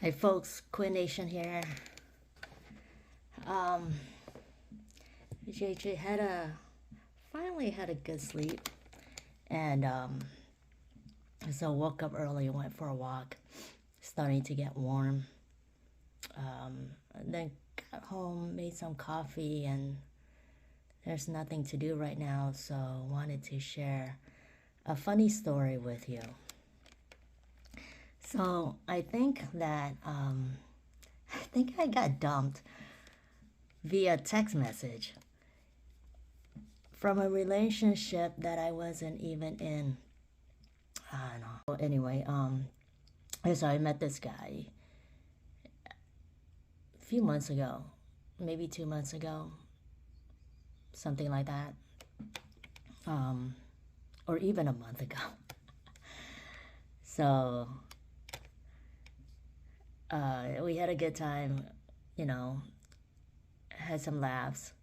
Hi folks, Quinn Nation here. Um, JJ finally had a good sleep, and so woke up early, went for a walk, starting to get warm. And then got home, made some coffee, and there's nothing to do right now, so wanted to share a funny story with you. So I think that I think I got dumped via text message from a relationship that I wasn't even in. I don't know. Anyway, so I met this guy a few months ago, maybe 2 months ago, something like that, or even a month ago. So we had a good time, you know, had some laughs.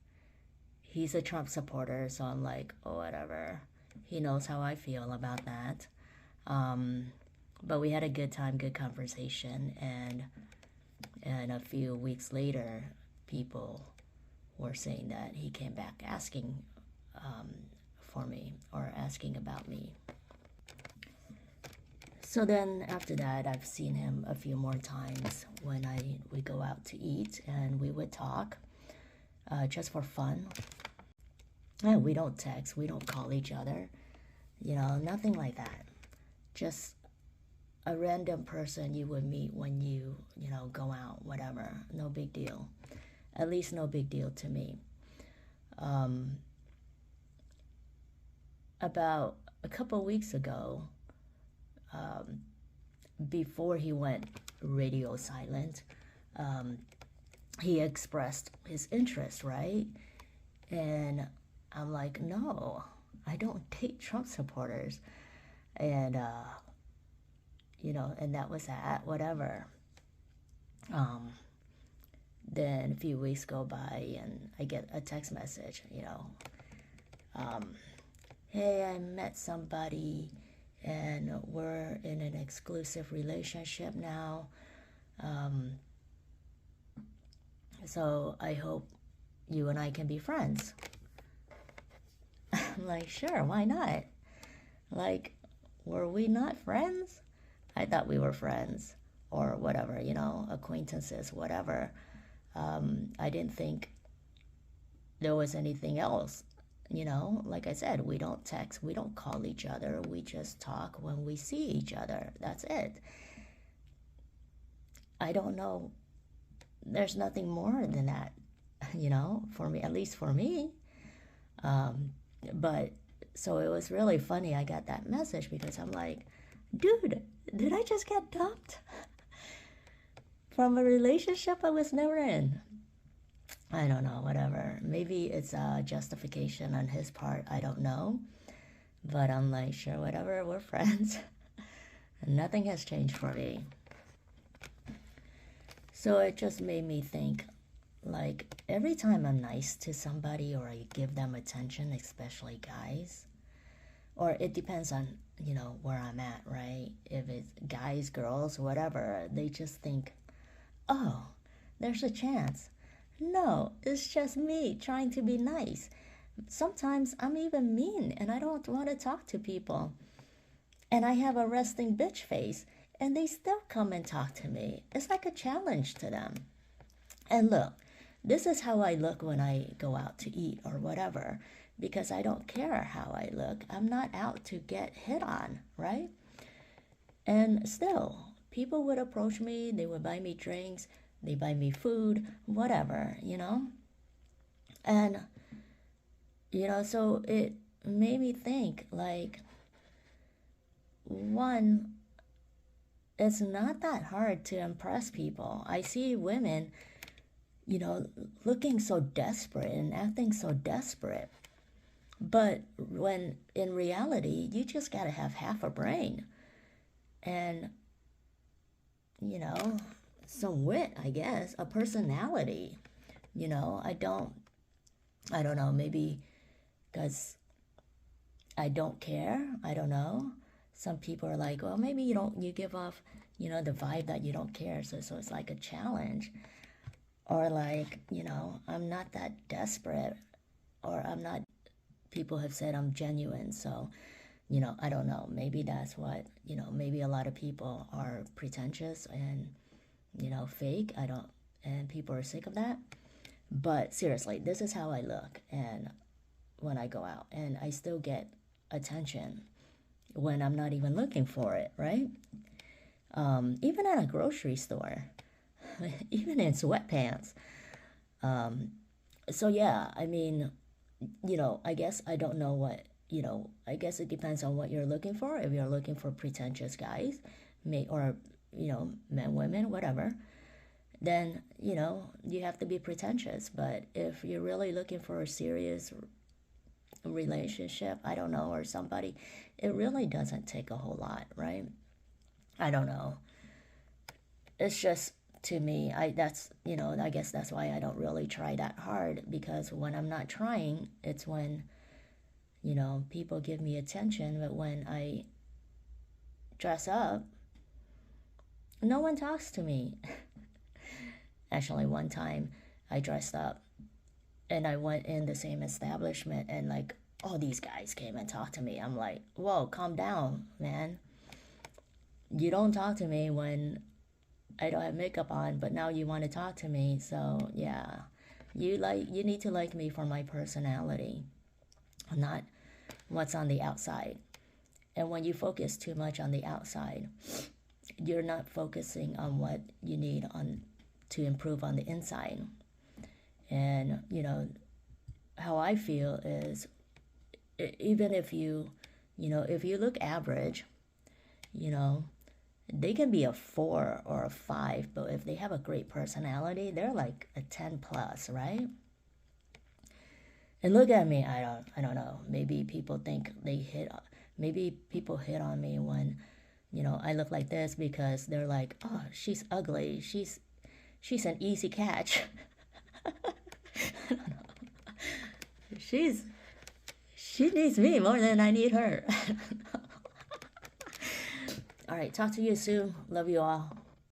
He's a Trump supporter, so I'm like, oh, whatever. He knows how I feel about that. But we had a good time, good conversation, and a few weeks later, people were saying that he came back asking for me or asking about me. So then after that, I've seen him a few more times when we go out to eat and we would talk just for fun. And we don't text, we don't call each other, nothing like that. Just a random person you would meet when you go out, whatever. No big deal. At least no big deal to me. About a couple weeks ago, before he went radio silent, he expressed his interest, right? And I'm like, no, I don't date Trump supporters. And, and that was that, whatever. Then a few weeks go by and I get a text message, hey, I met somebody and we're in an exclusive relationship now. So I hope you and I can be friends. I'm like, sure, why not? Like, were we not friends? I thought we were friends or whatever, acquaintances, whatever. I didn't think there was anything else. Like I said, we don't text, we don't call each other, we just talk when we see each other. That's it. I don't know. There's nothing more than that, for me, at least for me. But so it was really funny. I got that message because I'm like, dude, did I just get dumped from a relationship I was never in? I don't know, whatever. Maybe it's a justification on his part. I don't know. But I'm like, sure, whatever, we're friends. Nothing has changed for me. So it just made me think, like, every time I'm nice to somebody or I give them attention, especially guys, or it depends on, where I'm at, right? If it's guys, girls, whatever, they just think, oh, there's a chance. No, it's just me trying to be nice. Sometimes I'm even mean and I don't want to talk to people. And I have a resting bitch face and they still come and talk to me. It's like a challenge to them. And look, this is how I look when I go out to eat or whatever, because I don't care how I look. I'm not out to get hit on, right? And still, people would approach me, they would buy me drinks, they buy me food, whatever, And, so it made me think, like, one, it's not that hard to impress people. I see women, looking so desperate and acting so desperate. But when in reality, you just got to have half a brain and, some wit, I guess, a personality. I don't know, maybe because I don't care. I don't know. Some people are like, well, maybe you give off the vibe that you don't care. So it's like a challenge. Or like, I'm not that desperate, or I'm not, people have said I'm genuine. So, I don't know. Maybe that's what, maybe a lot of people are pretentious and, fake. I don't, and people are sick of that. But seriously, this is how I look. And when I go out, and I still get attention when I'm not even looking for it, right? Even at a grocery store, even in sweatpants. So yeah, I mean, I guess I don't know what, I guess it depends on what you're looking for. If you're looking for pretentious guys, or, men, women, whatever, then, you have to be pretentious. But if you're really looking for a serious relationship, I don't know, or somebody, it really doesn't take a whole lot, right? I don't know. It's just, to me, I guess that's why I don't really try that hard, because when I'm not trying, it's when, people give me attention. But when I dress up, no one talks to me. Actually, one time I dressed up and I went in the same establishment, and like all these guys came and talked to me. I'm like, whoa, calm down, man. You don't talk to me when I don't have makeup on, but now you want to talk to me. So yeah, you need to like me for my personality, not what's on the outside. And when you focus too much on the outside, you're not focusing on what you need on to improve on the inside. And how I feel is, even if if you look average, you know they can be a 4 or a 5, but if they have a great personality, they're like a 10 plus, right? And look at me, I don't know. Maybe people think they hit maybe people hit on me when, I look like this, because they're like, "Oh, she's ugly. She's an easy catch." She's she needs me more than I need her. All right, talk to you soon. Love you all.